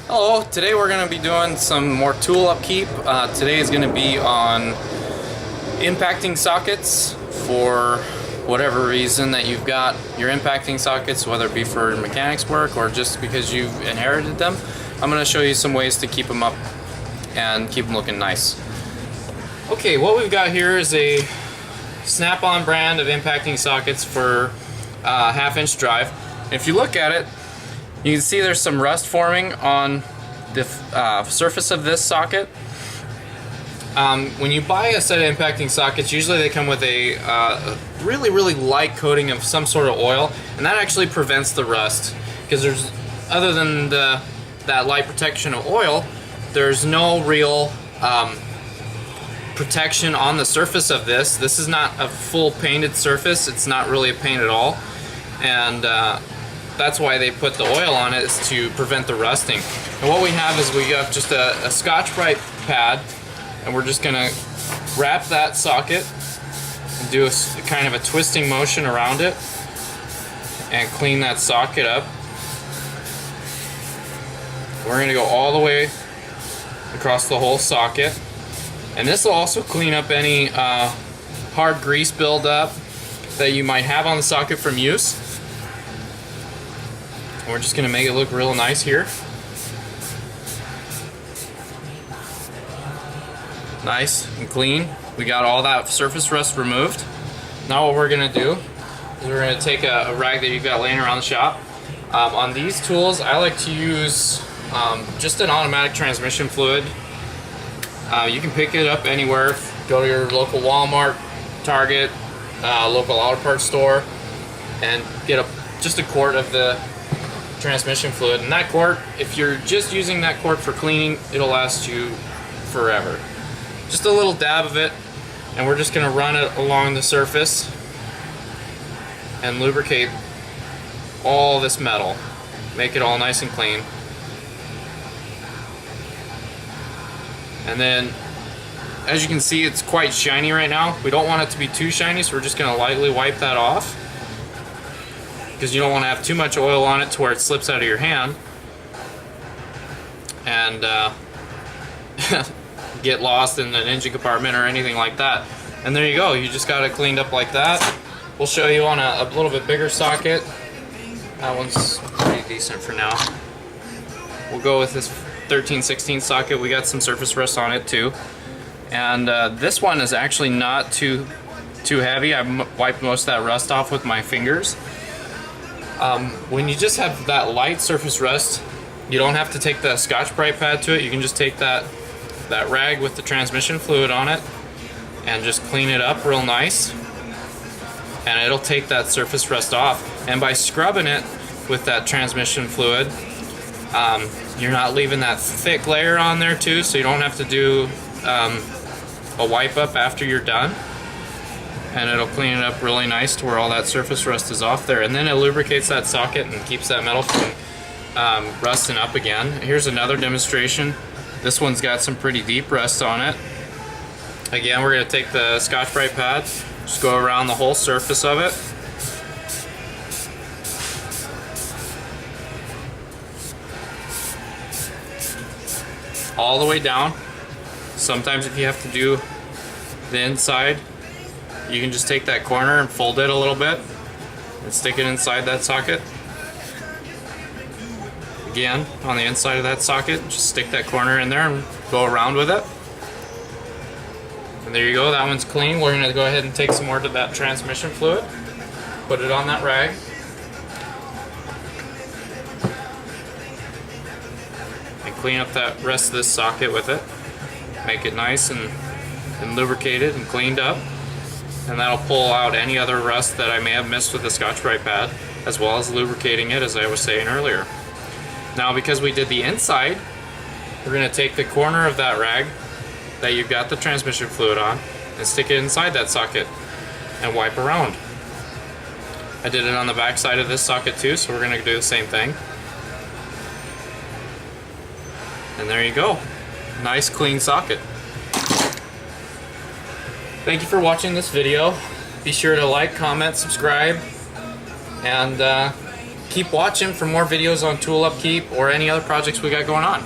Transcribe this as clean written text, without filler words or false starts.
Hello, today we're going to be doing some more tool upkeep. Today is going to be on impacting sockets for whatever reason that you've got your impacting sockets, whether it be for mechanics work or just because you've inherited them. I'm going to show you some ways to keep them up and keep them looking nice. Okay, what we've got here is a Snap-on brand of impacting sockets for half-inch drive. If you look at it, you can see there's some rust forming on the surface of this socket. When you buy a set of impacting sockets, usually they come with a really light coating of some sort of oil, and that actually prevents the rust, because there's, other than that light protection of oil, there's no real protection on the surface of this. This is not a full painted surface. It's not really a paint at all, and that's why they put the oil on it, is to prevent the rusting. And what we have is we got just a Scotch-Brite pad, and we're just gonna wrap that socket and do a kind of a twisting motion around it and clean that socket up. We're gonna go all the way across the whole socket. And this will also clean up any hard grease buildup that you might have on the socket from use. And we're just going to make it look real nice here. Nice and clean. We got all that surface rust removed. Now what we're going to do is we're going to take a rag that you've got laying around the shop. On these tools, I like to use just an automatic transmission fluid. You can pick it up anywhere. Go to your local Walmart, Target, local auto parts store, and get just a quart of the transmission fluid. And that quart, if you're just using that quart for cleaning, it'll last you forever. Just a little dab of it, and we're just going to run it along the surface and lubricate all this metal. Make it all nice and clean. And then, as you can see, it's quite shiny right now. We don't want it to be too shiny, so we're just going to lightly wipe that off, because you don't want to have too much oil on it to where it slips out of your hand and get lost in an engine compartment or anything like that. And there you go. You just got it cleaned up like that. We'll show you on a little bit bigger socket. That one's pretty decent for now. We'll go with this 13/16 socket. We got some surface rust on it too, and this one is actually not too heavy. I wiped most of that rust off with my fingers. When you just have that light surface rust, you don't have to take the Scotch-Brite pad to it. You can just take that rag with the transmission fluid on it and just clean it up real nice, and it'll take that surface rust off. And by scrubbing it with that transmission fluid, you're not leaving that thick layer on there too, so you don't have to do a wipe up after you're done. And it'll clean it up really nice to where all that surface rust is off there. And then it lubricates that socket and keeps that metal from rusting up again. Here's another demonstration. This one's got some pretty deep rust on it. Again, we're going to take the Scotch-Brite pad, just go around the whole surface of it. All the way down. Sometimes if you have to do the inside, you can just take that corner and fold it a little bit and stick it inside that socket. Again, on the inside of that socket, just stick that corner in there and go around with it. And there you go, that one's clean. We're going to go ahead and take some more of that transmission fluid, put it on that rag. Clean up that rest of this socket with it. Make it nice and lubricated and cleaned up. And that'll pull out any other rust that I may have missed with the Scotch-Brite pad, as well as lubricating it, as I was saying earlier. Now, because we did the inside, we're going to take the corner of that rag that you've got the transmission fluid on and stick it inside that socket and wipe around. I did it on the back side of this socket too, so we're going to do the same thing. And there you go. Nice clean socket. Thank you for watching this video. Be sure to like, comment, subscribe, and keep watching for more videos on tool upkeep or any other projects we got going on.